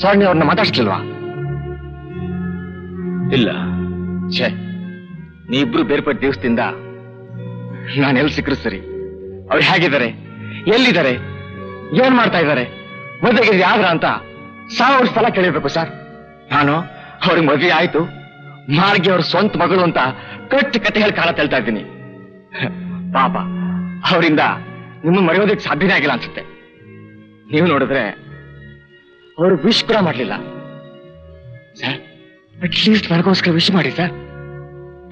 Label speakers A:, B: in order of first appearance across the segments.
A: Sir ನೀವು ಅವ್ರನ್ನ ಮಾತಾಡ್ತಿಲ್ವಾ?
B: ಇಲ್ಲ.
A: ಛೇ, ನೀವಿಬ್ರು ಬೇರ್ಪಟ್ಟ ದಿವಸದಿಂದ ನಾನು ಎಲ್ಲಿ ಸಿಕ್ಕರು ಸರಿ. ಅವ್ರು ಹೇಗಿದ್ದಾರೆ, ಎಲ್ಲಿದ್ದಾರೆ, ಏನ್ ಮಾಡ್ತಾ ಇದ್ದಾರೆ, ಮದುವೆಗೆ ಯಾವ್ದ್ರ ಅಂತ 1000 ಸಲ ಕೇಳಿರ್ಬೇಕು ಸರ್. ನಾನು ಅವ್ರಿಗೆ ಮದುವೆ ಆಯ್ತು, ಮಾರ್ಗಿ ಅವ್ರ ಸ್ವಂತ ಮಗಳು ಅಂತ ಕಟ್ಟಿ ಕತೆ ಹೇಳಿ ಕಾಲ ತಳ್ತಾ ಇದ್ದೀನಿ. ಪಾಪ ಅವರಿಂದ ನಿಮ್ಮನ್ನು ಮರೆಯೋದಕ್ಕೆ ಸಾಧ್ಯನೇ ಆಗಿಲ್ಲ ಅನ್ಸುತ್ತೆ. ನೀವು ನೋಡಿದ್ರೆ ಅವರು ವಿಶ್ ಕೂಡ ಮಾಡಲಿಲ್ಲ ಸರ್. ಅಟ್ಲೀಸ್ಟ್ ನನಗೋಸ್ಕರ ವಿಶ್ ಮಾಡಿ ಸರ್,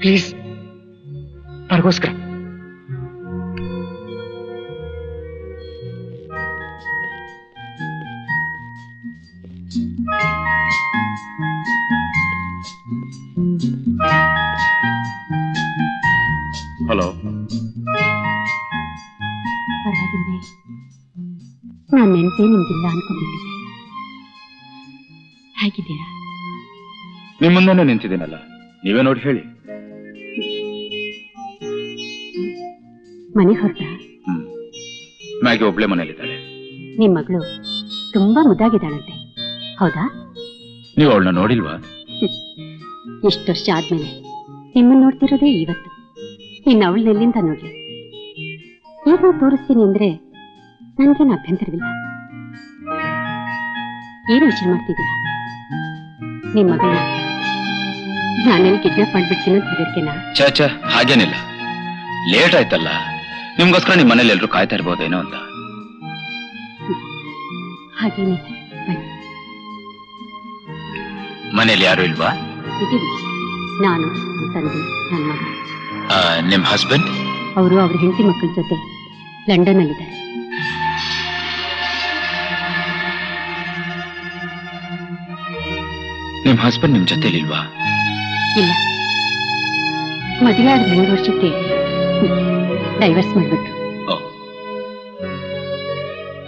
A: ಪ್ಲೀಸ್, ನನಗೋಸ್ಕರ.
B: ಹಲೋ.
C: ಪರವಾಗಿಲ್ವೇ? ನಾನು ನೆನಪೇ ನಿಮ್ಗಿಲ್ಲ ಅನ್ಕೊಂಡಿದ್ದೆ. ಹೇಗಿದ್ದೀರಾ?
B: ನಿಮ್ಮ ಮುಂದೆನೇ ನಿಂತಿದ್ದೀನಲ್ಲ, ನೀವೇ ನೋಡಿ ಹೇಳಿ.
C: ಮನೆ ಹೊರಟ?
B: ಮ್ಯಾಗಿ ಒಬ್ಳೆ ಮನೇಲಿದ್ದಾಳೆ.
C: ನಿಮ್ ಮಗಳು ತುಂಬಾ ಮುದ್ದಾಗಿದ್ದಾಳಂತೆ, ಹೌದಾ?
B: ನೀವು ಅವಳನ್ನ ನೋಡಿಲ್ವಾ?
C: ಎಷ್ಟು ವರ್ಷ ಆದ್ಮೇಲೆ ನಿಮ್ಮನ್ನು ನೋಡ್ತಿರೋದೇ ಇವತ್ತು. ಇನ್ನು ಅವಳನ್ನೆಲ್ಲಿಂದ ನೋಡ್ಲಿ? ಈಗ ತೋರಿಸ್ತೀನಿ ಅಂದ್ರೆ ನನ್ಗೇನು ಅಭ್ಯಂತರವಿಲ್ಲ. ಏನು ಯೋಚನೆ ಮಾಡ್ತಿದ್ದೀರಾ? ನಿಮ್ ಮಗಳನ್ನ ನಾನೇನು ಕಿಡ್ನಾಪ್ ಮಾಡ್ಬಿಡ್ತೀನಿ ಅಂತ ಹೆದರಿಕೆನಾ?
B: ಚಾಚಾ, ಹಾಗೇನಿಲ್ಲ. ಲೇಟ್ ಆಯ್ತಲ್ಲ, ನಿಮ್ಗೋಸ್ಕರ ನಿಮ್ ಮನೇಲಿ ಎಲ್ರು ಕಾಯ್ತಾ ಇರ್ಬೋದೇನೋ ಅಂತ.
C: ಹಾಗೇನಿಲ್ಲ, ಬನ್ನಿ.
B: ಮನೇಲಿ ಯಾರು ಇಲ್ವಾ?
C: ಇದೀವಿ, ನಾನು, ತಂದೆ, ನನ್ನ ಮಗಳು.
B: ನಿಮ್ ಹಸ್ಬೆಂಡ್?
C: ಅವರು ಅವ್ರ ಹೆಂಡತಿ ಮಕ್ಕಳ ಜೊತೆ ಲಂಡನ್ ಅಲ್ಲಿದ್ದಾರೆ.
B: ನಿಮ್ ಹಸ್ಬೆಂಡ್ ನಿಮ್ ಜೊತೆಲಿಲ್ವಾ?
C: ಇಲ್ಲ, ಮದುವೆ ಆದ 2 ವರ್ಷಕ್ಕೆ ಡೈವರ್ಸ್ ಮಾಡ್ಬಿಟ್ರು.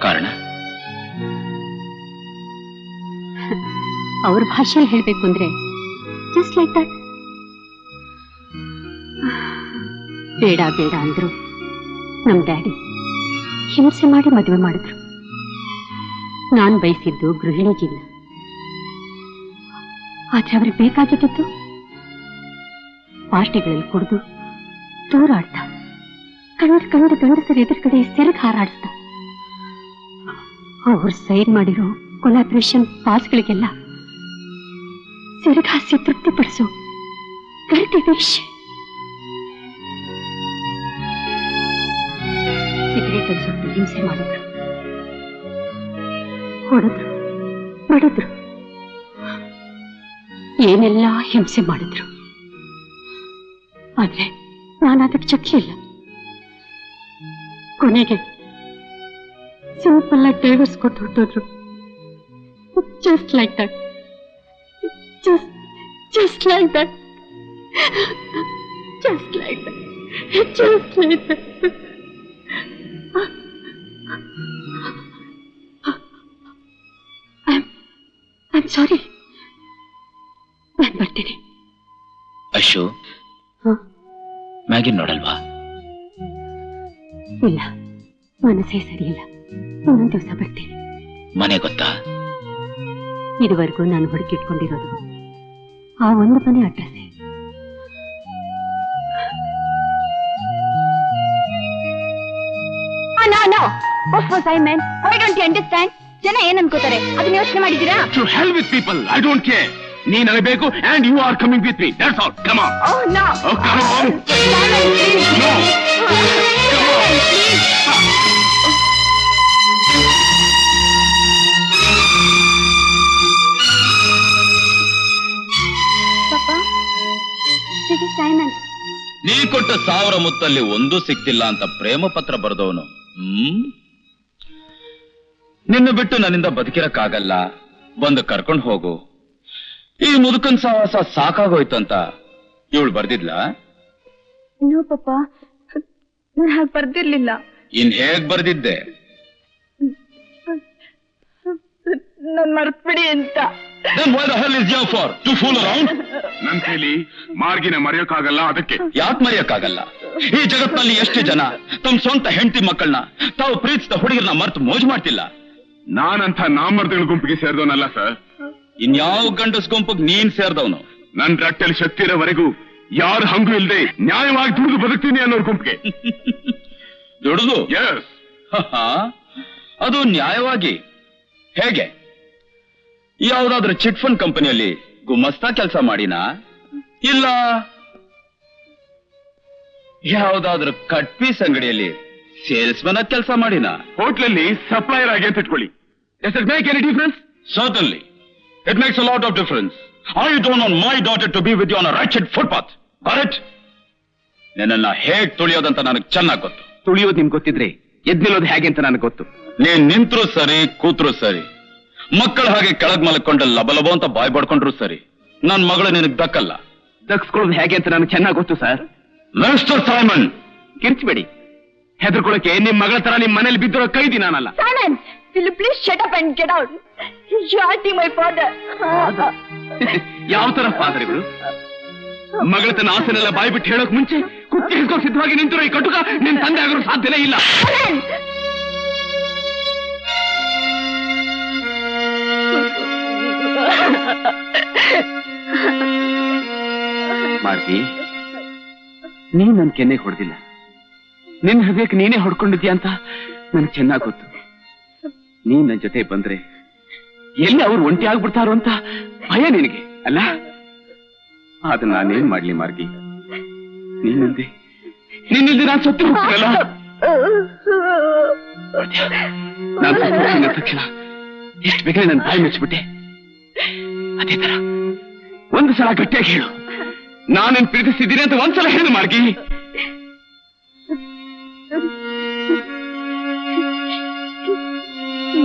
B: ಕಾರಣ?
C: ಅವ್ರ ಭಾಷೆಯಲ್ಲಿ ಹೇಳ್ಬೇಕು ಅಂದ್ರೆ ಜಸ್ಟ್ ಲೈಕ್ ದಟ್. ಬೇಡ ಬೇಡ ಅಂದ್ರು ನಮ್ ಡ್ಯಾಡಿ ಹಿಂಸೆ ಮಾಡಿ ಮದುವೆ ಮಾಡಿದ್ರು. ನಾನ್ ಬಯಸಿದ್ದು ಗೃಹಿಣಿ ಜೀವನ, ಆದ್ರೆ ಅವ್ರಿಗೆ ಬೇಕಾಗಿದ್ದು ಪಾರ್ಟಿಗಳಲ್ಲಿ ಕುಡಿದು ತೂರಾಡ್ತಾ, ಕಂಡು ಗಂಡಸರ ಎದುರುಗಡೆ ಸೆರಗ್ ಹಾರಾಡಿಸ್ತಾ, ಅವ್ರು ಸೈನ್ ಮಾಡಿರೋ ಕೊಲಾಬ್ರೇಷನ್ ಪಾಸ್ಗಳಿಗೆಲ್ಲ ಸೆರಗಾಸಿ ತೃಪ್ತಿಪಡಿಸೋ ಗರ್ಟಿ ವೇಷ. ಸಿಗರೇಟ್ ಸುಟ್ಟು ಹಿಂಸೆ ಮಾಡಿದ್ರು, ಹೊಡೆದ್ರು, ಬಡಿದ್ರು, ಏನೆಲ್ಲ ಹಿಂಸೆ ಮಾಡಿದ್ರು. ಆದ್ರೆ ನಾನು ಅದಕ್ಕೆ ಚಕ್ಕಿಲ್ಲ. ಕೊನೆಗೆ ಸಿಂಪಲ್ ಆಗಿ ಡೈವರ್ಸ್ ಕೊಟ್ಟು ಹೊರಟೋದ್ರು. Just like that, just like that, just like that, just like that. I'm sorry. ನಾನು ಬರ್ತೀನಿ.
B: ಅಶು, ಮ್ಯಾಗಿ ನೋಡಲ್ವಾ?
C: ಇಲ್ಲ, ಮನಸ್ಸೇ ಸರಿಯಿಲ್ಲ. ಇನ್ನೊಂದು ದಿವಸ ಬರ್ತೀನಿ.
B: ಮನೆ ಗೊತ್ತಾ?
C: ಇದುವರೆಗೂ ನಾನು ಹುಡುಕಿಟ್ಕೊಂಡಿರೋದು ಆ ಒಂದು ಮನೆ address. Simon, why don't you understand? ಜನ ಏನ್ ಅನ್ಕೋತಾರೆ ಅದನ್ನ ಯೋಚನೆ ಮಾಡಿದ್ದೀರಾ?
A: To hell with people, I don't care. ನೀ ನನಗೆ ಬೇಕು and you are coming with me. That's all. Come on.
C: Oh no.
A: Oh, come on.
C: Simon, please.
A: No. Come on.
C: Please. Papa, this is Simon.
B: ನೀ ಕೊಟ್ಟ 1000 ಮುತ್ತಲ್ಲಿ ಒಂದು ಸಿಕ್ತಿಲ್ಲ ಅಂತ ಪ್ರೇಮ ಪತ್ರ ಬರೆದವನು. ನಿನ್ನ ಬಿಟ್ಟು ನನ್ನಿಂದ ಬದುಕಿರಕ್ಕಾಗಲ್ಲ, ಬಂದು ಕರ್ಕೊಂಡು ಹೋಗು. ಈ ಮುದುಕನ್ ಸಹವಾಸ ಸಾಕಾಗೋಯ್ತಂತ ಇವಳು ಬರ್ದಿದ್ಲ?
C: ನೋ ಪಾಪ, ನಾನು ಹಾಗೆ ಬರ್ದಿರ್ಲಿಲ್ಲ.
B: ಇನ್ ಹೇಗ್ ಬರ್ದಿದ್ದೆ?
C: ನನ್ ಮರ್ತ್ಬಿಡಿ ಅಂತ.
B: Then why the hell is you for? To fool around?
A: ನನ್ ಕೈಲಿ ಮಾರ್ಗಿನ ಮರೆಯೋಕ್ಕಾಗಲ್ಲ, ಅದಕ್ಕೆ.
B: ಯಾಕೆ ಮರೆಯಕ್ಕಾಗಲ್ಲ? ಈ ಜಗತ್ನಲ್ಲಿ ಎಷ್ಟು ಜನ ತಮ್ಮ ಸ್ವಂತ ಹೆಂಡತಿ ಮಕ್ಕಳನ್ನ ತಾವು ಪ್ರೀತಿಸಿದ ಹುಡುಗರನ್ನ ಮರೆತು ಮೋಜು ಮಾಡ್ತಿಲ್ಲ.
D: ನಾನಂತ ನಾಮರ್ದಗಳ ಗುಂಪಿಗೆ ಸೇರಿದವನಲ್ಲ ಸರ್.
B: ಇನ್ಯಾವ ಗಂಡಸ್ ಗುಂಪಿಗೆ ನೀನ್ ಸೇರ್ದವನು?
D: ನನ್ ರಟ್ಟೆಯಲ್ಲಿ ಶಕ್ತಿ ಇರೋವರೆಗೂ ಯಾರು ಹಂಗು ಇಲ್ಲದೆ ನ್ಯಾಯವಾಗಿ ದುಡಿದು ಬದುಕ್ತೀನಿ ಅನ್ನೋರ್ ಗುಂಪಿಗೆ.
B: ದುಡಿದು?
D: ಎಸ್.
B: ಅದು ನ್ಯಾಯವಾಗಿ ಹೇಗೆ? ಯಾವ್ದಾದ್ರೂ ಚಿಟ್ ಫಂಡ್ ಕಂಪನಿಯಲ್ಲಿ ಗುಮಸ್ತಾ ಕೆಲಸ ಮಾಡಿನಾ, ಇಲ್ಲ ಯಾವ್ದಾದ್ರೂ ಕಟ್ ಪೀಸ್ ಅಂಗಡಿಯಲ್ಲಿ ಸೇಲ್ಸ್ಮನ್ ಆಗಿ ಕೆಲಸ ಮಾಡಿನಾ,
D: ಹೋಟ್ಲಲ್ಲಿ ಸಪ್ಲೈಯರ್ ಆಗಿ ಅಂತ ಇಟ್ಕೊಳ್ಳಿ. Does it make any difference?
B: Certainly. It makes a lot of difference. I don't want my daughter to be with you on a wretched footpath. Got it? ನಿನ್ನನ್ನ ಹೇಗ್ ತುಳಿಯೋದಂತ ನನಗೆ ಚೆನ್ನಾಗಿ ಗೊತ್ತು.
A: ತುಳಿಯೋದು ನಿಮ್ಗೆ ಗೊತ್ತಿದ್ರೆ ಎದ್ ನಿಲ್ಲೋದು ಹೇಗೆ ಅಂತ ನನಗೆ ಗೊತ್ತು.
B: ನೀನ್ ನಿಂತ್ರು ಸರಿ, ಕೂತ್ರು ಸರಿ, ಮಕ್ಕಳ ಹಾಗೆ ಕೆಳಗ್ ಮಲ್ಕೊಂಡ ಲಬಲಬೋ ಅಂತ ಬಾಯ್ ಬಡ್ಕೊಂಡ್ರು ಸರಿ, ನನ್ ಮಗಳು ನಿನಗ್ ದಕ್ಕಲ್ಲ.
A: ದಕ್ಸ್ಕೊಳ್ಳೋದು ಹೇಗೆ ಅಂತ ನನಗೆ ಚೆನ್ನಾಗಿ ಗೊತ್ತು ಸರ್.
B: ಮಿಸ್ಟರ್ ಸೈಮನ್,
A: ಕಿರ್ಚ್ಬೇಡಿ. ಹೆದರ್ಕೊಳಕ್ಕೆ ನಿಮ್ ಮಗಳ ತರ ನಿಮ್ ಮನೇಲಿ ಬಿದ್ದಿರೋ ಕೈದಿ ನಾನಲ್ಲ.
C: Silence! Will you please shut up and get out? You are hurting my father.
A: ಯಾವ ತರ ಫಾದರ್ಗಳು? ಮಗಳ ತನ್ನ ಆಸೆನೆಲ್ಲ ಬಾಯಿ ಬಿಟ್ಟು ಹೇಳೋಕ್ ಮುಂಚೆ ಕುತ್ತಿ ಹಿಡ್ಕೊಂಡು ಸಿದ್ಧವಾಗಿ ನಿಂತಿರೋ ಈ ಕಟುಕ ನಿನ್ ತಂದೆ ಆಗೋ ಸಾಧ್ಯನೇ ಇಲ್ಲ. ಮಾರ್ಗಿ, ನೀನ್ ನನ್ ಕೆನ್ನೆಗೆ ಹೊಡೆದಿಲ್ಲ, ನಿನ್ ಹೃದಯಕ್ಕೆ ನೀನೇ ಹೊಡ್ಕೊಂಡಿದ್ಯಾ ಅಂತ ನನ್ಗೆ ಚೆನ್ನಾಗ್ ಗೊತ್ತು. ನೀನ್ ನನ್ ಜೊತೆ ಬಂದ್ರೆ ಎಲ್ಲಿ ಅವ್ರು ಒಂಟಿ ಆಗ್ಬಿಡ್ತಾರೋ ಅಂತ ಭಯ ನಿನಗೆ ಅಲ್ಲ? ಆದ್ರೆ ನಾನೇನ್ ಮಾಡ್ಲಿ ಮಾರ್ಗಿ, ನೀನಂದೆ ನಿನ್ನಿಂದ ನಾನ್ ಸತ್ತು ಹೋಗ್ತೀನಲ್ಲ. ನಾನ್ ಸತ್ತು ಹೋಗ್ತೀನಿ ತಕ್ಷಣ ಎಷ್ಟು ಬೇಕಾದ್ರೆ ನನ್ ಬಾಯಿ ಮುಚ್ಚಿಬಿಟ್ಟೆ. ಅದೇ ತರ ಒಂದು ಸಲ ಗಟ್ಟಿಯಾಗಿ ಹೇಳು, ನಾನೇನ್ ಪ್ರೀತಿಸಿದ್ದೀನಿ ಅಂತ ಒಂದ್ಸಲ ಹೇಳು ಮಾರ್ಗಿ.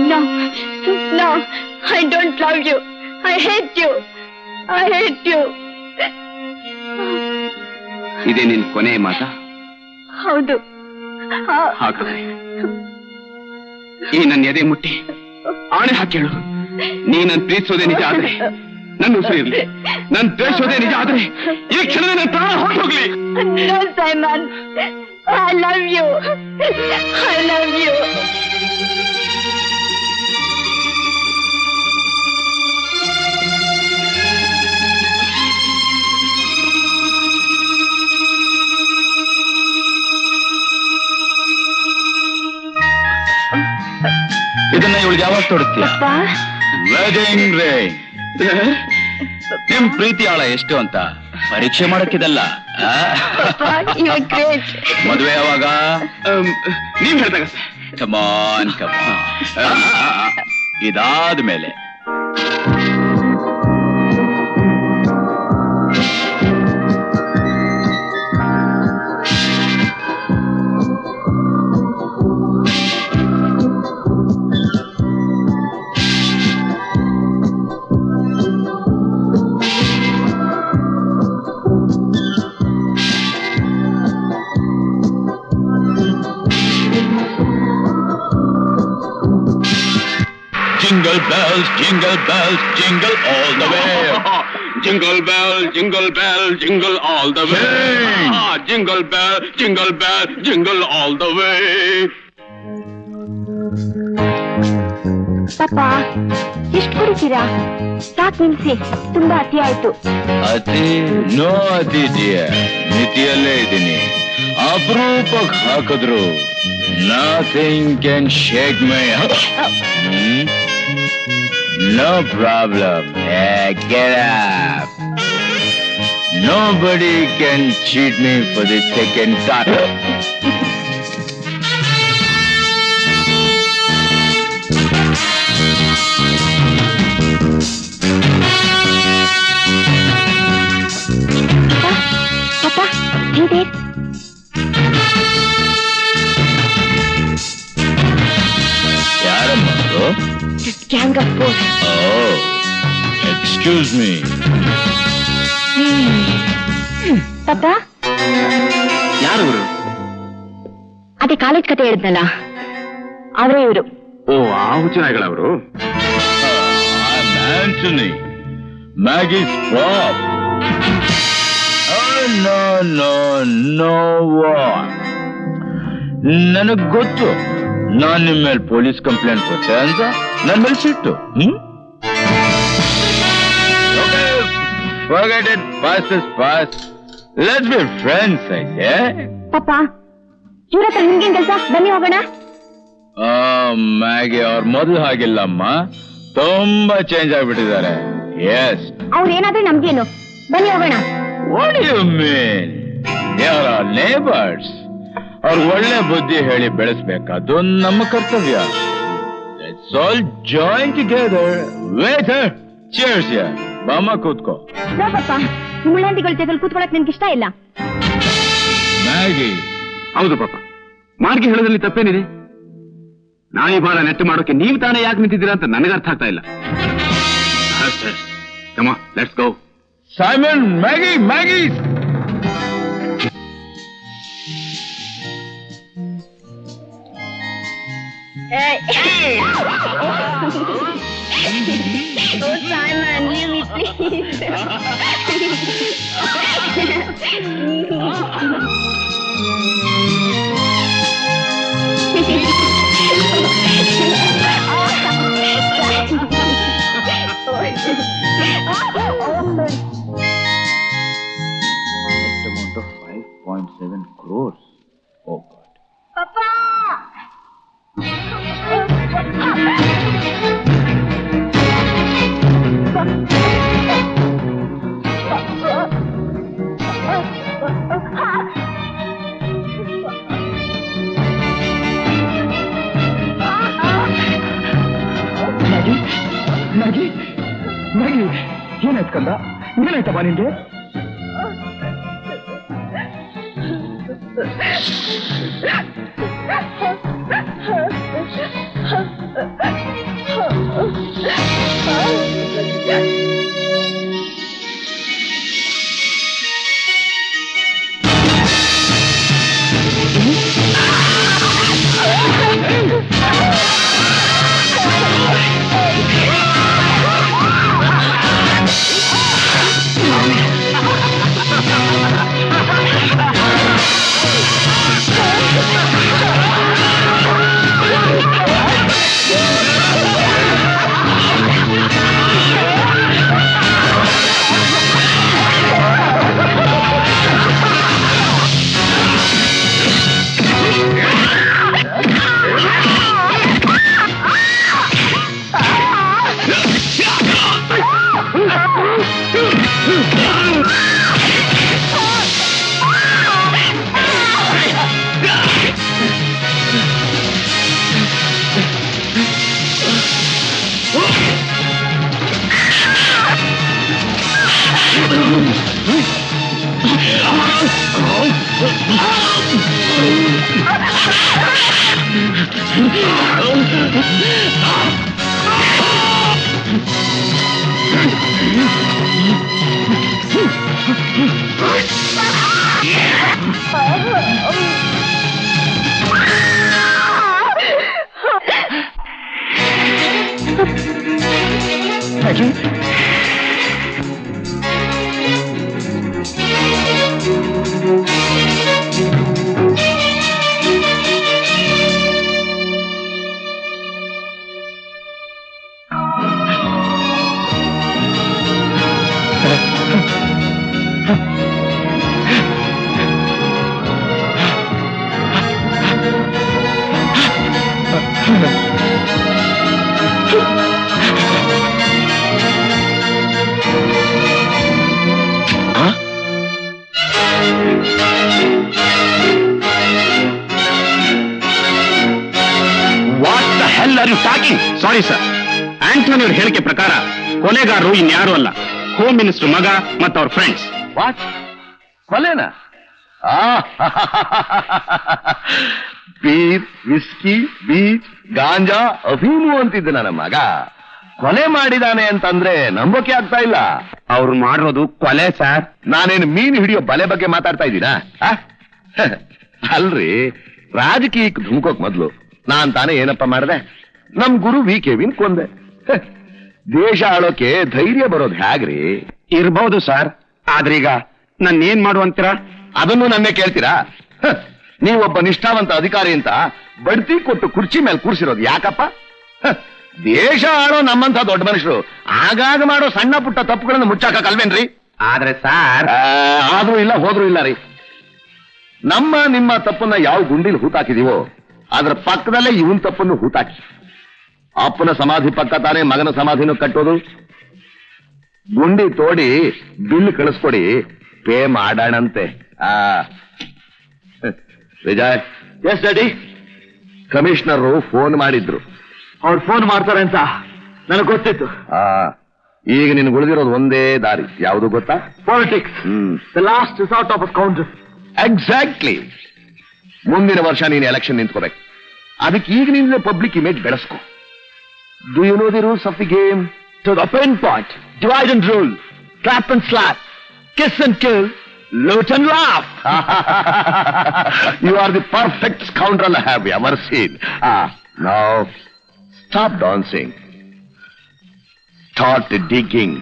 C: No, no, I don't love you. I hate you. I hate you.
A: ಇದೇ ನಿನ್ ಕೊನೆಯ ಮಾತಾ?
C: ಹೌದು.
A: ಹಾಗಾದ್ರೆ ಈ ನನ್ನ ಎದೆ ಮುಟ್ಟಿ ಆಣೆ ಹಾಕೇಳು, ನೀ ನನ್ ಪ್ರೀತಿಸೋದೇ ನಿಜ ಆದ್ರೆ ನನ್ನ ಉಸಿರು ಇರ್ಲಿ, ನನ್ ದ್ವೇಷೋದೇ ನಿಜ ಆದ್ರೆ ಈ ಕ್ಷಣದ ನನ್ನ ಪ್ರಾಣ ಹೊರಟು ಹೋಗ್ಲಿ.
C: No, Simon. I love you. I love you.
B: ಇದನ್ನ ಇವಳಿಗೆ ಯಾವಾಗ ತೊಡುತ್ತೀಯ? Wedding ring. ನಿಮ್ ಪ್ರೀತಿ ಆಳ ಎಷ್ಟು ಅಂತ ಪರೀಕ್ಷೆ ಮಾಡಕ್ಕಿದಲ್ಲ. ಮದುವೆ ಯಾವಾಗ?
A: ನೀವ್ ಹೇಳ್ದಾಗ
B: ಕಮಾನ್ ಕಮಾನ್. ಇದಾದ್ಮೇಲೆ jingle bells, jingle all the way.
D: Jingle bell, jingle all the way. Jingle bell, jingle all the way.
C: ಪಾಪ, ಎಷ್ಟು ಕುಡಿತೀರಾ? ಸಾಕ್ ನಿಲ್ಸಿ, ತುಂಬಾ ಅತಿ ಆಯ್ತು.
B: ಅತಿ? ನೋ ಅತಿ ಡಿಯರ್, ಮಿತಿಯಲ್ಲೇ ಇದ್ದೀನಿ. ಅಪರೂಪಕ್ಕೆ ಹಾಕಿದ್ರು nothing can shake my heart. No problem. Hey, get up. Nobody can cheat me for the second time.
C: Papa, hey there.
B: ಯಾರಮ್ಮ?
C: Gang of four.
B: Oh, excuse me.
C: ಪಾಪ,
A: ಯಾರು?
C: ಅದೇ ಕಾಲೇಜ್ ಕತೆ ಹೇಳಿದ್ನಲ್ಲ, ಅವರೇ ಇವರು.
D: ಓ, ಆ ಹುಚ್ಚನಾಗಳವರು.
B: I'm Anthony, Maggie's prop. Oh, no, what? ನನಗ್ ಗೊತ್ತು, ನಾನ್ ನಿಮ್ಮ ಮೇಲೆ ಪೊಲೀಸ್ ಕಂಪ್ಲೇಂಟ್ ಕೊಟ್ಟೆ ಅಂತ. ನನ್ನ ಮೇಲೆ ಸಿಟ್ಟು. Forget it, past is past. Let's be friends, okay?
C: ಪಾಪ ಇವ್ರ ಹತ್ರ ನಿಮ್ಗೇನ್ ಕೆಲಸ? ಬನ್ನಿ ಹೋಗೋಣ.
B: ಮ್ಯಾಗಿ ಅವ್ರ ಮೊದಲು ಹಾಗಿಲ್ಲಮ್ಮ, ತುಂಬಾ ಚೇಂಜ್ ಆಗ್ಬಿಟ್ಟಿದ್ದಾರೆ. ಎಸ್,
C: ಅವ್ರು ಏನಾದ್ರೂ ನಮ್ಗೇನು? ಬನ್ನಿ ಹೋಗೋಣ.
B: What you mean? They are our neighbours. ಅವ್ರ ಒಳ್ಳೆ ಬುದ್ಧಿ ಹೇಳಿ ಬೆಳೆಸ್ಬೇಕಾದ್ದು ನಮ್ಮ ಕರ್ತವ್ಯ. Let's all join together. Waiter, cheers. ಯಾ ಬಾಮ, ಕೂತ್ಕೋ.
C: ಪಾಪ ಮುಳ್ಳಂದಿಗಳ ಜೊತೆ ಕೂತ್ಕೊಳಕ್ ನಿನ್ಗೆ ಇಷ್ಟ ಇಲ್ಲ?
B: ಮ್ಯಾಗಿ.
A: ಹೌದು ಪಾಪ, ಮಾರ್ಗೆ ಹೇಳೋದ್ರಲ್ಲಿ ತಪ್ಪೇನಿದೆ? ನಾಯಿ ಬಾಲ ನೆಟ್ಟು ಮಾಡೋಕೆ ನೀವು ತಾನೇ ಯಾಕೆ ನಿಂತಿದ್ದೀರಾ ಅಂತ ನನಗೆ ಅರ್ಥ ಆಗ್ತಾ ಇಲ್ಲ. Come on, let's go.
B: Simon, Maggi, Maggi.
C: Oh, Simon, leave me, please.
B: Net amount of 5.7 crores. Oh God.
C: Papa!
A: Maggi, Maggi, ಏನಾಯ್ತು ಕಂದ? ಏನಾಯ್ತಪ್ಪ ನಿನ್ಗೆ? ಸಾರಿ ಸರ್, ಆಂಟೋನಿ ಅವ್ರ ಹೇಳಿಕೆ ಪ್ರಕಾರ ಕೊಲೆಗಾರರು ಇನ್ಯಾರು ಅಲ್ಲ, ಹೋಮ್ ಮಿನಿಸ್ಟರ್ ಮಗ ಮತ್ತು ಅವ್ರ ಫ್ರೆಂಡ್ಸ್.
B: ವಾಟ್? ಕೊಲೆನಾ? ಬೀರ್, ವಿಸ್ಕಿ, ಬೀಚ್, ಗಾಂಜಾ, ಅಫೀಮು ಅಂತಿದ್ದ ನನ್ನ ಮಗ ಕೊಲೆ ಮಾಡಿದಾನೆ ಅಂತಂದ್ರೆ ನಂಬೋಕೆ ಆಗ್ತಾ ಇಲ್ಲ.
A: ಅವ್ರು ಮಾಡಿರೋದು ಕೊಲೆ ಸರ್.
B: ನಾನೇನು ಮೀನು ಹಿಡಿಯೋ ಬಲೆ ಬಗ್ಗೆ ಮಾತಾಡ್ತಾ ಇದ್ದೀನಾ? ಅಲ್ರಿ, ರಾಜಕೀಯಕ್ಕೆ ಧುಮುಕೋಕ್ ಮೊದ್ಲು ನಾನ್ ತಾನೇ ಏನಪ್ಪ ಮಾಡಿದೆ? ನಮ್ ಗುರು ವಿ.ಕೆ.ವಿನ್ ಕೊಂದೆ. ದೇಶ ಆಳೋಕೆ ಧೈರ್ಯ ಬರೋದು ಹೇಗ್ರಿ?
A: ಇರ್ಬಹುದು ಸರ್, ಆದ್ರೀಗ ನನ್ನ ಏನ್ ಮಾಡುವಂತೀರಾ?
B: ಅದನ್ನು ನನ್ನೇ ಕೇಳ್ತೀರಾ? ನೀವೊಬ್ಬ ನಿಷ್ಠಾವಂತ ಅಧಿಕಾರಿ ಅಂತ ಬಡ್ತಿ ಕೊಟ್ಟು ಕುರ್ಚಿ ಮೇಲೆ ಕೂರ್ಸಿರೋದು ಯಾಕಪ್ಪ?
A: ದೇಶ ಆಳೋ ನಮ್ಮಂತ ದೊಡ್ಡ ಮನುಷ್ಯರು ಆಗಾಗ ಮಾಡೋ ಸಣ್ಣ ಪುಟ್ಟ ತಪ್ಪುಗಳನ್ನು ಮುಚ್ಚಾಕಲ್ವೇನ್ರಿ?
E: ಆದ್ರೆ ಸಾರ್,
A: ಆದ್ರೂ ಇಲ್ಲ ಹೋದ್ರೂ ಇಲ್ಲ ರೀ. ನಿಮ್ಮ ತಪ್ಪನ್ನ ಯಾವ ಗುಂಡಿಲಿ ಹೂತಾಕಿದೀವೋ ಅದ್ರ ಪಕ್ಕದಲ್ಲೇ ಇವನ್ ತಪ್ಪನ್ನು ಹೂತಾಕಿ. ಅಪ್ಪನ ಸಮಾಧಿ ಪಕ್ಕ ತಾನೇ ಮಗನ ಸಮಾಧಿನೂ ಕಟ್ಟೋದು. ಗುಂಡಿ ತೋಡಿ ಬಿಲ್ ಕಳಿಸ್ಕೊಡಿ, ಪೇ ಮಾಡೋಣಂತೆ. Vijay. Yes daddy. Commissioner phone ಮಾಡಿದ್ರು.
E: ಅವ್ರು ಫೋನ್ ಮಾಡ್ತಾರೆ ಅಂತ ನನಗೆ ಗೊತ್ತಿತ್ತು.
A: ಈಗ ನಿನ್ ಉಳಿದಿರೋದು ಒಂದೇ ದಾರಿ. ಯಾವುದು ಗೊತ್ತಾ?
E: Politics. The last resort of counter.
A: Exactly. ಮುಂದಿನ ವರ್ಷ ನೀನು ಎಲೆಕ್ಷನ್ ನಿಂತ್ಕೋಬೇಕು. ಅದಕ್ಕೆ ಈಗ ನಿನ್ನ ಪಬ್ಲಿಕ್ ಇಮೇಜ್ ಬೆಳೆಸ್ಕೊ. Do you know the rules of the game?
E: To the pin point, divide and rule, clap and slap, kiss and kill, loot and laugh.
A: You are the perfect scoundrel I have ever seen. Now, stop dancing. Start digging.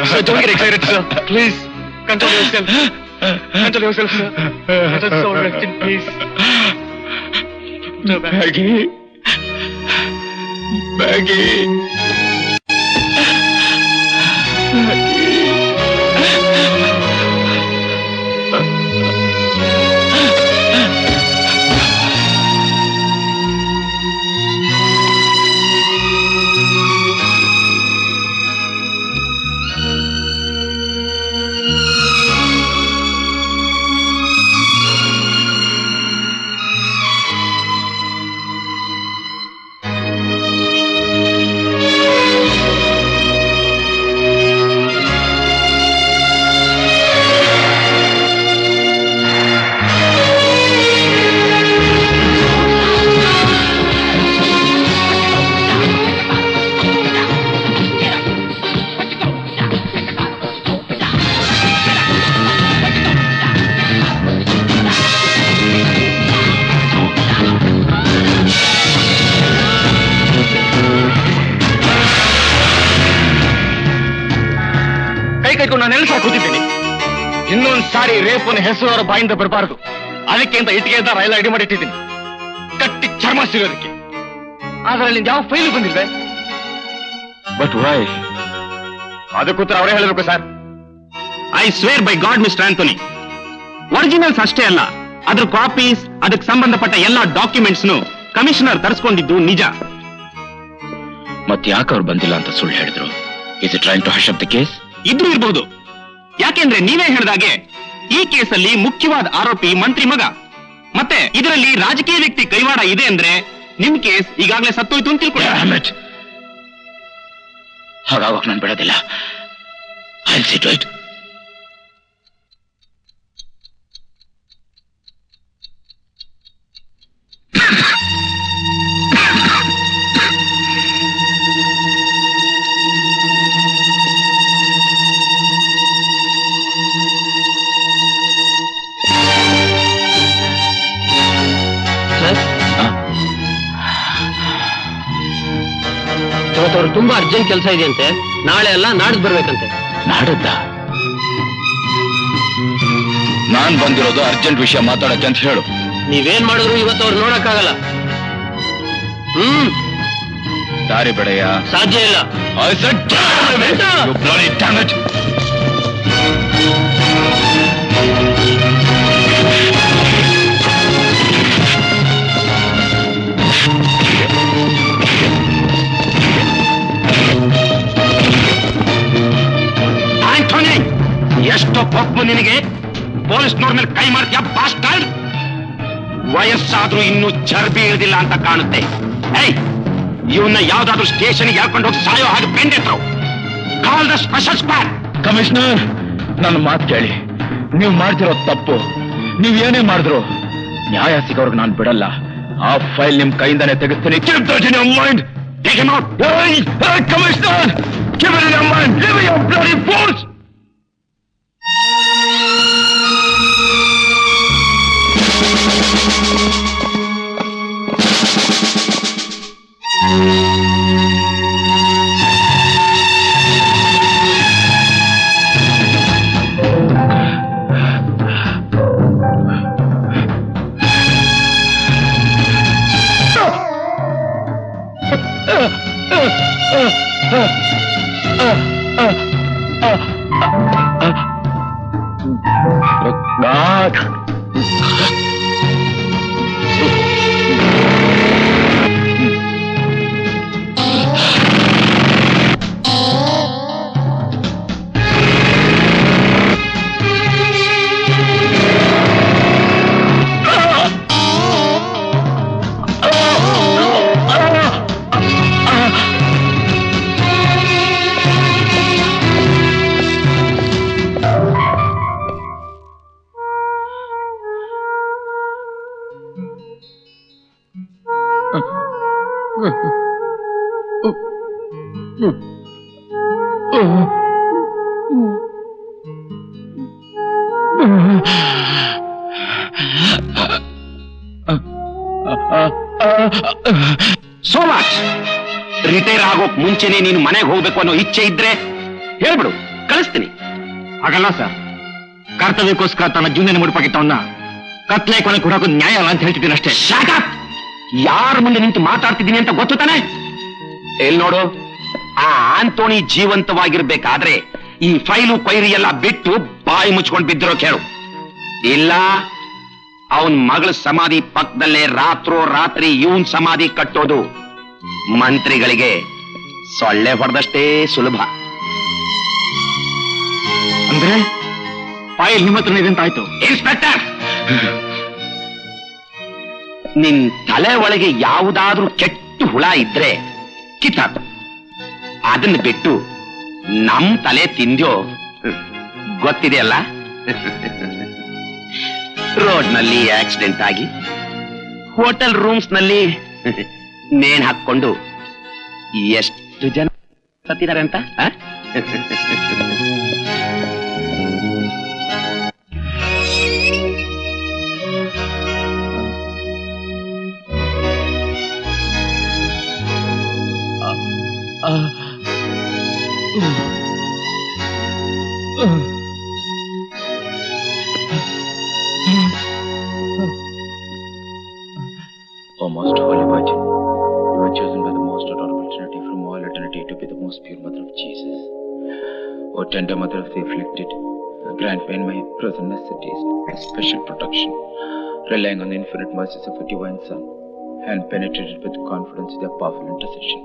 A: Sir, don't get excited, sir. Please, control yourself. Control yourself, sir. Let us all rest in peace. No,
B: Maggie. Maggie.
A: ನಾನು ಎಲ್ಲಿ ಕೂತಿದ್ದೀನಿ. ಇನ್ನೊಂದು ಸಾರಿ ರೇಪನ ಹೆಸರು ಅವರ ಬಾಯಿಂದ ಬರಬಾರದು. ಅದಕ್ಕೆ ಅಂತ ಇಟ್ಟಿಗೆ ಇದ್ದ ಎಲ್ಲ ರೆಡಿ ಮಾಡಿಟ್ಟಿದ್ದೀನಿ, ಕಟ್ಟಿ ಚರ್ಮ ಸಿಗೋದಕ್ಕೆ. ಆದ್ರೆ ನಿಂದ ಯಾವ ಫೈಲು ಬಂದಿಲ್ವೇ?
B: But why?
A: ಅದಕ್ಕೆ ಉತ್ತರ ಅವರೇ ಹೇಳಬೇಕು sir.
E: I square by god mister Anthony, originals ಅಷ್ಟೇ ಅಲ್ಲ, ಅದ್ರ ಕಾಪೀಸ್, ಅದಕ್ಕೆ ಸಂಬಂಧಪಟ್ಟ ಎಲ್ಲಾ ಡಾಕ್ಯುಮೆಂಟ್ಸ್ ಕಮಿಷನರ್ ತರಿಸ್ಕೊಂಡಿದ್ದು ನಿಜ.
B: ಮತ್ತೆ ಯಾಕೆ ಅವ್ರು ಬಂದಿಲ್ಲ ಅಂತ ಸುಳ್ಳು ಹೇಳಿದ್ರು? Is it trying to hush up the case?
E: ಇದ್ರೂ ಇರ್ಬಹುದು. ಯಾಕೆಂದ್ರೆ ನೀವೇ ಹೇಳಿದಾಗೆ ಈ ಕೇಸಲ್ಲಿ ಮುಖ್ಯವಾದ ಆರೋಪಿ ಮಂತ್ರಿ ಮಗ. ಮತ್ತೆ ಇದರಲ್ಲಿ ರಾಜಕೀಯ ವ್ಯಕ್ತಿ ಕೈವಾಡ ಇದೆ ಅಂದ್ರೆ ನಿಮ್ ಕೇಸ್ ಈಗಾಗಲೇ ಸತ್ತೋಯ್ತು ಅಂತ ತಿಳ್ಕೊಳ್ಳಿ.
B: ಹಾಗಾವಾಗ ನಾನು ಬಿಡೋದಿಲ್ಲ. I will see to it.
F: Urgent ಕೆಲಸ ಇದೆಯಂತೆ, ನಾಳೆ ಅಲ್ಲ ನಾಡ್ದು ಬರ್ಬೇಕಂತೆ.
B: ನಾಡದ್ದ? ನಾನ್ ಬಂದಿರೋದು ಅರ್ಜೆಂಟ್ ವಿಷಯ ಮಾತಾಡಕ್ಕೆ ಅಂತ ಹೇಳು.
F: ನೀವೇನ್ ಮಾಡಿದ್ರು ಇವತ್ತು ಅವ್ರು ನೋಡಕ್ಕಾಗಲ್ಲ.
B: ದಾರಿ ಬೇಡಯ್ಯ.
F: ಸಾಧ್ಯ ಇಲ್ಲ.
B: I said damn it! You bloody damn it!
E: Antony, ಎಷ್ಟು ಪಪ್ಪು ನಿನಗೆ? ಪೊಲೀಸ್ನವ್ರ ಮೇಲೆ ಕೈ ಮಾಡ್ತೀಯ ಬಾಸ್ಟರ್ಡ್? ವಯಸ್ಸಾದ್ರೂ ಇನ್ನೂ ಚರ್ಬಿ ಇಳಿದಿಲ್ಲ ಅಂತ ಕಾಣುತ್ತೆ. ಇವನ್ನ ಯಾವ್ದಾದ್ರು ಸ್ಟೇಷನ್ಗೆ ಹೇಳ್ಕೊಂಡು ಹೋಗಿ ಸಾಯೋ ಹಾಗೆ ಬೆಂಡೆತ್ರು. Call the special squad.
B: Commissioner, ನನ್ನ ಮಾತು ಕೇಳಿ. ನೀವು ಮಾಡ್ತಿರೋ ತಪ್ಪು. ನೀವ್ ಏನೇ ಮಾಡಿದ್ರು ನ್ಯಾಯ ಸಿಗೋರ್ಗೆ ನಾನು ಬಿಡಲ್ಲ. ಆ ಫೈಲ್ ನಿಮ್ ಕೈಯಿಂದಾನೆ ತೆಗೆಸ್ತೀನಿ. Keep that in your mind.
E: Take him out.
B: Hey, Commissioner! Keep it in your mind. Leave your bloody fools! God.
E: So much. Retire ಆಗೋಕ್ ಮುಂಚೆನೆ ನೀನು ಮನೆಗೆ ಹೋಗ್ಬೇಕು ಅನ್ನೋ ಇಚ್ಛೆ ಇದ್ರೆ ಹೇಳ್ಬಿಡು, ಕಳಿಸ್ತೀನಿ. ಹಾಗಲ್ಲ ಸರ್, ಕರ್ತವ್ಯಕ್ಕೋಸ್ಕರ ತನ್ನ ಜೀವನ ಮುಡುಪಾಗಿತ್ತವನ್ನ ಕತ್ಲೆ ಕೊನೆ ಕೊಡೋಕೆ ನ್ಯಾಯ ಅಲ್ಲ ಅಂತ ಹೇಳ್ತಿದ್ದೀನಿ ಅಷ್ಟೇ. ಯಾರ ಮುಂದೆ ನಿಂತು ಮಾತಾಡ್ತಿದ್ದೀನಿ ಅಂತ ಗೊತ್ತು ತಾನೆ? ಎಲ್ಲಿ ನೋಡು, ಆ ಆಂಟೋನಿ ಜೀವಂತವಾಗಿರ್ಬೇಕಾದ್ರೆ ಈ ಫೈಲು ಪೈರಿ ಎಲ್ಲ ಬಿಟ್ಟು ಬಾಯಿ ಮುಚ್ಕೊಂಡು ಬಿದ್ದಿರೋ ಕೇಳು. ಇಲ್ಲ ಅವನ್ ಮಗಳ ಸಮಾಧಿ ಪಕ್ಕದಲ್ಲೇ ರಾತ್ರಿ ಇವನ್ ಸಮಾಧಿ ಕಟ್ಟೋದು ಮಂತ್ರಿಗಳಿಗೆ ಸೊಳ್ಳೆ ಹೊಡೆದಷ್ಟೇ ಸುಲಭ. ಅಂದ್ರೆ ಫೈಲ್ ನಿಮ್ಮ ಹತ್ರ ಇದೆ ಅಂತ ಆಯ್ತು. ಇನ್ಸ್ಪೆಕ್ಟರ್, ನಿನ್ ತಲೆ ಒಳಗೆ ಯಾವುದಾದ್ರೂ ಕೆಟ್ಟ ಹುಳ ಇದ್ರೆ ಕಿತ್ತಾಕು. ಅದನ್ನ ಬಿಟ್ಟು ನಮ್ ತಲೆ ತಿಂದ್ಯೋ ಗೊತ್ತಿದೆಯಲ್ಲ. ರೋಡ್ ನಲ್ಲಿ ಆಕ್ಸಿಡೆಂಟ್ ಆಗಿ ಹೋಟೆಲ್ ರೂಮ್ಸ್ ನಲ್ಲಿ ನೇಣ್ ಹಾಕೊಂಡು ಎಷ್ಟು ಜನ ಸತ್ತಿದ್ದಾರೆ ಅಂತ.
B: O most holy Virgin, you are chosen by the most adorable Trinity from all eternity to be the most pure mother of Jesus. O tender mother of the afflicted, grant me in my present necessities a special protection, relying on the infinite mercies of a divine Son, and penetrated with confidence with your powerful intercession.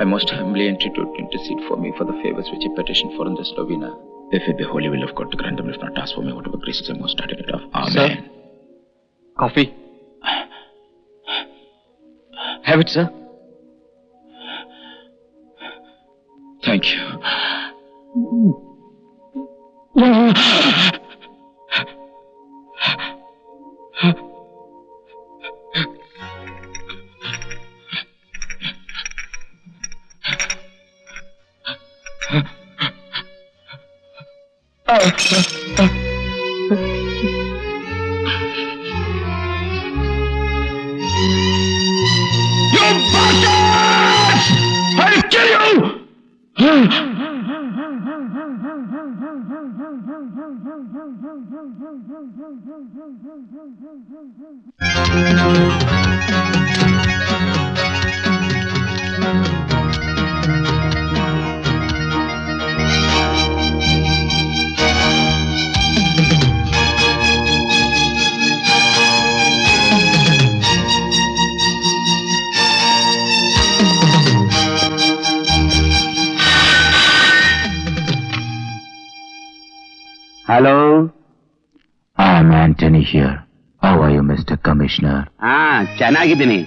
B: I most humbly entreat you to intercede for me for the favors which I petition for in this novena. If it be holy will of God to grant them, if not, ask for me whatever graces I most stand in need of. Amen.
A: Sir? Coffee? Have it, sir.
B: Thank you. You bastards! I'll kill
E: hello,
B: I'm Anthony here. How are you, Mr. Commissioner?
E: ಚೆನ್ನಾಗಿದ್ದೀನಿ.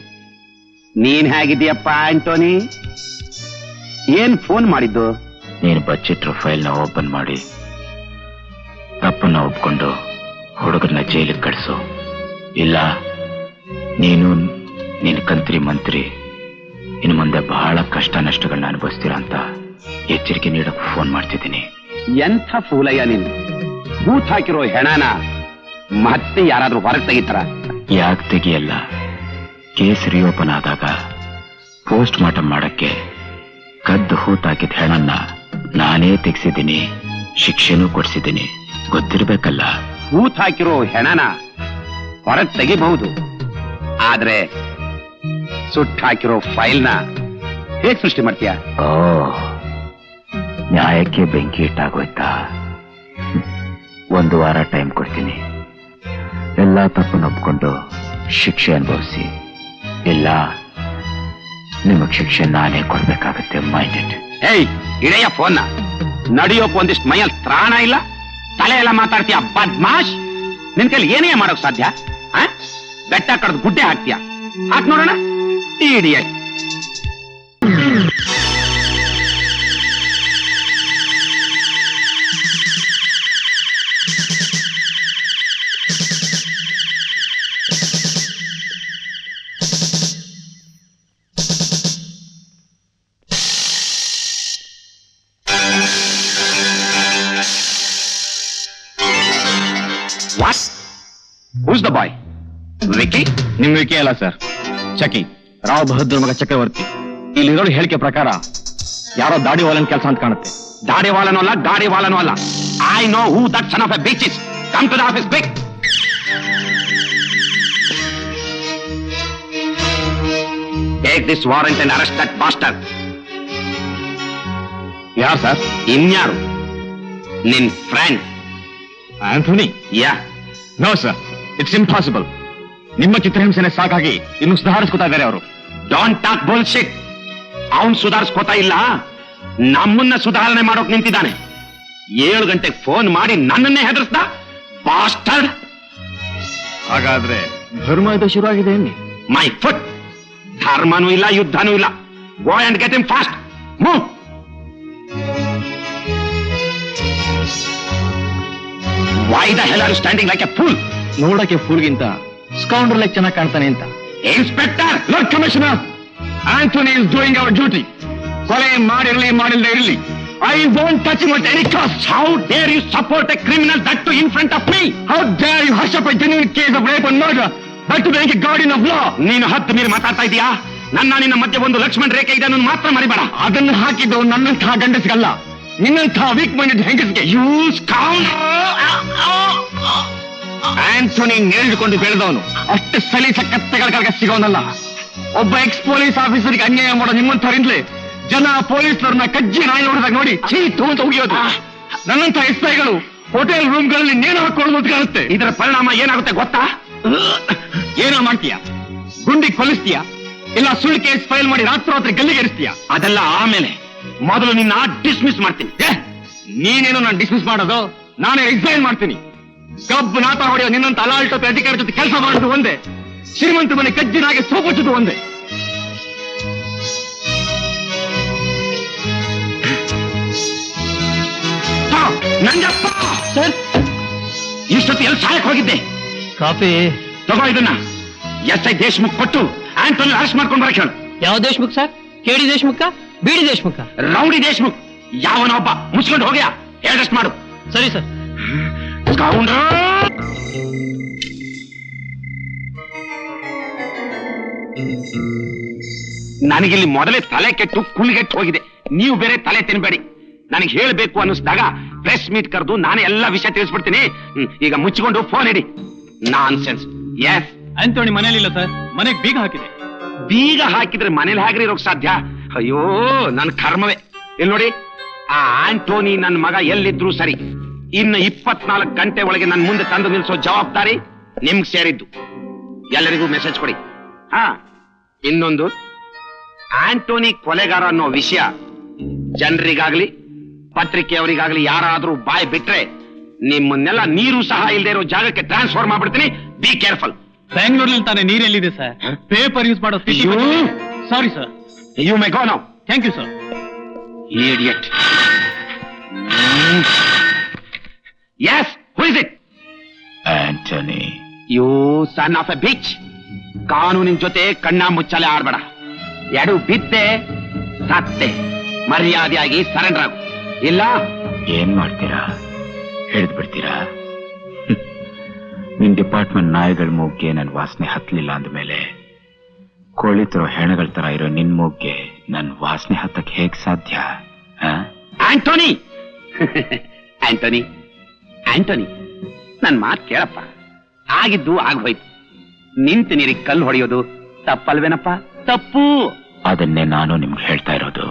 E: ನೀನ್ ಹೇಗಿದ್ದೀಯಪ್ಪ ಆಂಟೋನಿ? ಏನ್ phone ಮಾಡಿದ್ದು?
B: ನೀನು ಬಚ್ಚಿಟ್ರ ಫೈಲ್ನ open ಮಾಡಿ ತಪ್ಪನ್ನ ಒಪ್ಕೊಂಡು ಹುಡುಗರನ್ನ ಜೈಲಿಗೆ ಕಳಿಸು. ಇಲ್ಲ ನೀನು ನಿನ್ನ ಕಂತ್ರಿ ಮಂತ್ರಿ ಇನ್ನು ಮುಂದೆ ಬಹಳ ಕಷ್ಟ ನಷ್ಟಗಳನ್ನ ಅನುಭವಿಸ್ತೀರಾ ಅಂತ ಎಚ್ಚರಿಕೆ ನೀಡಕ್ಕೆ ಫೋನ್ ಮಾಡ್ತಿದ್ದೀನಿ.
E: ಎಂಥ ಫೂಲಯ್ಯ ನೀನು. ಬೂತ್ ಹಾಕಿರೋ ಹೆಣನ ಮತ್ತೆ ಯಾರಾದ್ರೂ ಹೊರಗೆ ತೆಗಿತಾರ?
B: ಯಾಕೆ ತೆಗಿಯಲ್ಲ? ಕೇಸ್ ರಿಓಪನ್ ಆದಾಗ ಪೋಸ್ಟ್ ಮಾರ್ಟಮ್ ಮಾಡಕ್ಕೆ ಕದ್ದು ಹೂತಾಕಿದ ಹೆಣನ್ನ ನಾನೇ ತೆಗೆಸಿದ್ದೀನಿ, ಶಿಕ್ಷೆನೂ ಕೊಡಿಸಿದ್ದೀನಿ. ಗೊತ್ತಿರ್ಬೇಕಲ್ಲ.
E: ಬೂತ್ ಹಾಕಿರೋ ಹೆಣನ ಹೊರಗೆ ತೆಗಿಬಹುದು, ಆದ್ರೆ ಸುಟ್ಟು ಹಾಕಿರೋ ಫೈಲ್ನ ಹೇಗ್ ಸೃಷ್ಟಿ ಮಾಡ್ತೀಯ?
B: ಓ, ನ್ಯಾಯಕ್ಕೆ ಬೆಂಕಿ ಇಟ್ಟಾಗೋಯ್ತಾ? 1 ವಾರ ಟೈಮ್ ಕೊಡ್ತೀನಿ. ಎಲ್ಲ ತಪ್ಪನ್ನು ಒಪ್ಕೊಂಡು ಶಿಕ್ಷೆ ಅನುಭವಿಸಿ. ಇಲ್ಲ ನಿಮಗ್ ಶಿಕ್ಷೆ ನಾನೇ ಕೊಡ್ಬೇಕಾಗತ್ತೆ. ಮೈಂಡೆಡ್.
E: ಏಯ್, ಇಡೆಯ ಫೋನ್ನ. ನಡೆಯೋಕ್ ಒಂದಿಷ್ಟು ಮೈಯಲ್ಲಿ ತ್ರಾಣ ಇಲ್ಲ, ತಲೆ ಎಲ್ಲ ಮಾತಾಡ್ತೀಯ ಬದ್ಮಾಶ್. ನಿನ್ ಕೈಲಿ ಏನೇ ಮಾಡೋಕ್ ಸಾಧ್ಯ? ಬೆಟ್ಟ ಕಡ್ದು ಗುಡ್ಡೆ ಹಾಕ್ತೀಯ. ಹಾಕ್ ನೋಡೋಣ. Idiot. What? Who's the boy? Vicky?
A: ನಿಮ್ ವಿಕಿ ಅಲ್ಲ ಸರ್, ಚಕಿ. ರಾವ್ ಬಹದ್ದೂರ್ ಮಗ ಚಕ್ರವರ್ತಿ. ಇಲ್ಲಿರೋ ಹೇಳಿಕೆ ಪ್ರಕಾರ ಯಾರೋ ದಾಡಿವಾಲನ್ ಕೆಲಸ ಅಂತ ಕಾಣುತ್ತೆ.
E: ದಾಡಿವಾಲನೂ ಅಲ್ಲ, ಗಾಡಿವಾಲನೂ ಅಲ್ಲ. I know who that son of a bitch is. Come to the office quick. Take this warrant and arrest that bastard.
A: ಯಾರು ಸರ್?
E: ಇನ್ಯಾರು? ನಿನ್ friend
A: Anthony.
E: Yeah.
A: No sir, it's impossible. ನಿಮ್ಮ ಚಿತ್ರಹಿಂಸೆನೆ ಸಾಕಾಗಿ ಇನ್ನು ಸುಧಾರಿಸ್ಕೊತಾ ಇದ್ದಾರೆ ಅವರು.
E: Don't talk bullshit. ಅವನ್ ಸುಧಾರಿಸ್ಕೋತಾ ಇಲ್ಲ, ನಮ್ಮನ್ನ ಸುಧಾರಣೆ ಮಾಡೋಕ್ ನಿಂತಿದ್ದಾನೆ. 7 ಗಂಟೆಗೆ ಫೋನ್ ಮಾಡಿ ನನ್ನನ್ನೇ ಹೆದರ್ಸ್ದ ಬಾಸ್ಟರ್ಡ್.
A: ಹಾಗಾದ್ರೆ ಧರ್ಮ ಯುದ್ಧ ಶುರು ಆಗಿದೆ ಎನ್ನಿ.
E: My foot. ಧರ್ಮನೂ ಇಲ್ಲ, ಯುದ್ಧನೂ ಇಲ್ಲ. Go and get him fast. Move. Why the hell are you standing like a fool?
A: ನೋಡಕ್ಕೆ ಫೂಲ್ಗಿಂತ ಸ್ಕೌಂಡರ್ ಲೈಕ್ ಚೆನ್ನಾಗಿ ಕಾಣ್ತಾನೆ ಅಂತ.
E: Inspector.
A: Lord commissioner, Anthony is doing our duty. ಕೊಲೆ ಮಾಡಿರಲಿ ಮಾಡಿಲ್ಲದೆ ಇರಲಿ, I won't touch him at any cost.
E: How dare you support a criminal, that too in front of me?
A: How dare you hush up a genuine case of rape and murder, but to make a guardian of law?
E: ನೀನು ಹತ್ತು ಮೀರಿ ಮಾತಾಡ್ತಾ ಇದೀಯಾ? ನಿನ್ನ ಮಧ್ಯೆ ಒಂದು ಲಕ್ಷ್ಮಣ್ ರೇಖೆ ಇದೆ ಅನ್ನೋದು ಮಾತ್ರ ಮರಿಬೇಡ.
A: ಅದನ್ನು ಹಾಕಿದ್ದು ನನ್ನಂತಹ ಗಂಡಸಿಗಲ್ಲ, ನಿನ್ನಂತಹ ವೀಕ್ ಮೈಂಡೆಡ್ ಹೆಂಗಸ್ಗೆ.
E: Use count.
A: ಆಂಥೋನಿ ನೇರಿದುಕೊಂಡು ಬೆಳೆದವನು, ಅಷ್ಟು ಸಲೀಸ ಕತ್ತೆಗಳ ಕಡೆಗೆ ಸಿಗೋನಲ್ಲ. ಒಬ್ಬ ಎಕ್ಸ್ ಪೊಲೀಸ್ ಆಫೀಸರ್ಗೆ ಅನ್ಯಾಯ ಮಾಡೋ ನಿಮ್ಮಂಥವರಿಂದಲೇ ಜನ ಪೊಲೀಸ್ನವ್ರನ್ನ ಕಜ್ಜಿ ನಾಯಿ ನೋಡಿದಾಗ ನೋಡಿ ಚೀತು ಅಂತ ಉಗಿಯೋದು. ನನ್ನಂಥ ಎಸ್ಐಗಳು ಹೋಟೆಲ್ ರೂಮ್ಗಳಲ್ಲಿ ನೇಣು ಹಾಕೊಳ್ಳೋದು ಅಂತ ಕಾಣುತ್ತೆ.
E: ಇದರ ಪರಿಣಾಮ ಏನಾಗುತ್ತೆ ಗೊತ್ತಾ?
A: ಏನೋ ಮಾಡ್ತೀಯ? ಗುಂಡಿ ಕೊಲಿಸ್ತೀಯ, ಇಲ್ಲ ಸುಳ್ಳು ಕೇಸ್ ಫೈಲ್ ಮಾಡಿ ರಾತ್ರಿ ಗಲ್ಲಿಗೇರಿಸ್ತೀಯ.
E: ಅದೆಲ್ಲ ಆಮೇಲೆ. ಮೊದಲು ನಿನ್ನ ಡಿಸ್ಮಿಸ್ ಮಾಡ್ತೀನಿ.
A: ನೀನೇನು ನಾನು ಡಿಸ್ಮಿಸ್ ಮಾಡೋದು? ನಾನೇ ರಿಸೈನ್ ಮಾಡ್ತೀನಿ. ಕಬ್ಬು ನಾಟ ಹೊಡೆಯೋ ನಿನ್ನಂತ ಅಲಾಲ್ಟೋಪಿ ಅಧಿಕಾರಿ ಜೊತೆ ಕೆಲಸ ಮಾಡೋದು ಒಂದೇ, ಶ್ರೀಮಂತ ಮನೆ ಕಜ್ಜಿನಾಗೆ ಸೋಪಚ್ಚೋದು ಒಂದೇ.
E: ನಂಜಪ್ಪ ಸರ್, ಇಷ್ಟೊತ್ತು ಎಲ್ಲಿ ಸಾಯಕ್ ಹೋಗಿದ್ದೆ?
F: ಕಾಫಿ
E: ತಗೋ ಇದನ್ನ. ಎಸ್ ಐ ದೇಶಮುಖ್ ಕೊಟ್ಟು ಆಂಟೋನಿ ಅರೆಸ್ಟ್ ಮಾಡ್ಕೊಂಡು ಬರಕ್ ಹೇಳು.
F: ಯಾವ ದೇಶಮುಖ್ ಸರ್? ಕೆಡಿ ದೇಶಮುಖ, ಬಿಡಿ ದೇಶಮುಖ?
E: ರೌಡಿ ದೇಶಮುಖ್ ಯಾವನೊಬ್ಬ ಮುಚ್ಕೊಂಡು ಹೋಗ್ಯಾ, ಅರೆಸ್ಟ್ ಮಾಡು.
F: ಸರಿ ಸರ್.
E: ನನಗಿಲ್ಲಿ ಮೊದಲೇ ತಲೆ ಕೆಟ್ಟು ಕುಲ್ಗೆಟ್ಟು ಹೋಗಿದೆ. ನೀವು ಬೇರೆ ತಲೆ ತಿನ್ಬೇಡಿ. ನನಗೆ ಹೇಳಬೇಕು ಅನ್ನಿಸ್ದಾಗ
D: ಪ್ರೆಸ್ ಮೀಟ್ ಕರೆದು ನಾನೇ ಎಲ್ಲ ವಿಷಯ ತಿಳಿಸ್ಬಿಡ್ತೀನಿ. ಈಗ ಮುಚ್ಚಿಕೊಂಡು ಫೋನ್ ಇಡಿ. ನಾನ್ ಸೆನ್ಸ್. ಎಸ್,
E: ಆಂಟೋನಿ ಮನೇಲಿಲ್ಲ ಸರ್, ಮನೆಗೆ ಬೀಗ ಹಾಕಿದೆ.
D: ಬೀಗ ಹಾಕಿದ್ರೆ ಮನೇಲಿ ಹೇಗ್ರಿ ಇರೋಕ್ ಸಾಧ್ಯ? ಅಯ್ಯೋ ನನ್ ಕರ್ಮವೇ. ಇಲ್ಲಿ ನೋಡಿ, ಆ ಆಂಟೋನಿ ನನ್ನ ಮಗ ಎಲ್ಲಿದ್ರು ಸರಿ, ಇನ್ನು 24 ಗಂಟೆ ಒಳಗೆ ನನ್ನ ಮುಂದೆ ತಂದು ನಿಲ್ಸೋ ಜವಾಬ್ದಾರಿ ನಿಮ್ಗೆ ಸೇರಿದ್ದು. ಎಲ್ಲರಿಗೂ ಮೆಸೇಜ್ ಕೊಡಿ. ಹಾ, ಇನ್ನೊಂದು, ಆಂಟೋನಿ ಕೊಲೆಗಾರ ಅನ್ನೋ ವಿಷಯ ಜನರಿಗಾಗ್ಲಿ ಪತ್ರಿಕೆಯವರಿಗಾಗ್ಲಿ ಯಾರಾದ್ರೂ ಬಾಯ್ ಬಿಟ್ರೆ ನಿಮ್ಮನ್ನೆಲ್ಲ ನೀರು ಸಹ ಇಲ್ಲದೆ ಇರೋ ಜಾಗಕ್ಕೆ ಟ್ರಾನ್ಸ್ಫರ್ ಮಾಡ್ಬಿಡ್ತೀನಿ. Be careful.
E: ಬ್ಯಾಂಗ್ಳೂರ್ನಲ್ಲಿ ತಾನೇ ನೀರೆಲ್ಲಿದೆ ಸರ್? ಪೇಪರ್ ಯೂಸ್ ಮಾಡೋ ಸ್ಥಿತಿ. Sorry sir.
D: You may go now.
E: Thank you sir.
D: Idiot. Yes, who is it?
B: Anthony.
D: You son of a bitch. ಕಾನೂನಿನ ಜೊತೆ ಕಣ್ಣ ಮುಚ್ಚಾಲೆ ಆಡ್ಬೇಡ. ಎಡು ಬಿದ್ದೆ ಸತ್ತೆ. ಮರ್ಯಾದೆಯಾಗಿ ಸರೆಂಡರ್ ಆಗು. ಇಲ್ಲ
B: ಏನ್ ಮಾಡ್ತೀರಾ? ಹಿಡಿದು ಬಿಡ್ತೀರಾ? ನಿನ್ ಡಿಪಾರ್ಟ್ಮೆಂಟ್ ನಾಯಿಗಳ ಮೂಗ್ಗೆ ನನ್ ವಾಸನೆ ಹತ್ಲಿಲ್ಲ ಅಂದ್ಮೇಲೆ ಕೊಳಿತಿರೋ ಹೆಣಗಳ ತರ ಇರೋ ನಿನ್ ಮೂಗ್ಗೆ ನನ್ ವಾಸನೆ ಹತ್ತಕ್ಕೆ ಹೇಗ್ ಸಾಧ್ಯ?
D: ಆಂಟೋನಿ ಆಂಟೋನಿ ಆಂಟೋನಿ, ನನ್ ಮಾತು ಕೇಳಪ್ಪ. ಆಗಿದ್ದು ಆಗೋಯ್ತು. ನಿಂತು ನೀರಿಗೆ ಕಲ್ಲು ಹೊಡೆಯೋದು ತಪ್ಪಲ್ವೇನಪ್ಪ? ತಪ್ಪು.
B: ಅದನ್ನೇ ನಾನು ನಿಮ್ಗೆ ಹೇಳ್ತಾ ಇರೋದು.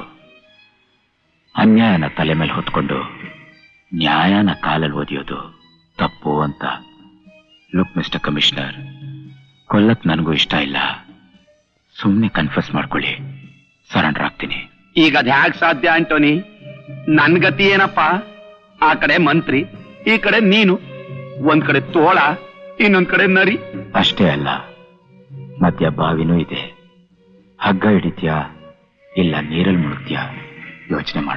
B: ಅನ್ಯಾಯನ ತಲೆ ಮೇಲೆ ಹೊತ್ಕೊಂಡು ನ್ಯಾಯನ ಕಾಲಲ್ಲಿ ಓದಿಯೋದು ತಪ್ಪು ಅಂತ. ಲುಕ್ ಮಿಸ್ಟರ್ ಕಮಿಷನರ್, ಕೊಲ್ಲಕ್ ನನಗೂ ಇಷ್ಟ ಇಲ್ಲ. ಸುಮ್ಮನೆ ಕನ್ಫ್ಯೂಸ್ ಮಾಡ್ಕೊಳ್ಳಿ, ಸರೆಂಡರ್ ಆಗ್ತೀನಿ.
D: ಈಗ ಅದ್ ಹ್ಯಾಕ್ ಸಾಧ್ಯ ಆಂಟೋನಿ? ನನ್ ಗತಿ ಏನಪ್ಪ? ಆ ಕಡೆ ಮಂತ್ರಿ, ಈ ಕಡೆ ನೀನು. ಒಂದ್ ಕಡೆ ತೋಳ, ಇನ್ನೊಂದ್ ಕಡೆ ನರಿ.
B: ಅಷ್ಟೇ ಅಲ್ಲ, ಮಧ್ಯ ಬಾವಿನೂ ಇದೆ. ಹಗ್ಗ ಹಿಡಿತ್ಯಾ ಇಲ್ಲ ನೀರಲ್ಲಿ ಮುಳುಗ್ತೀಯಾ? ಯೋಚನೆ ಮಾಡು.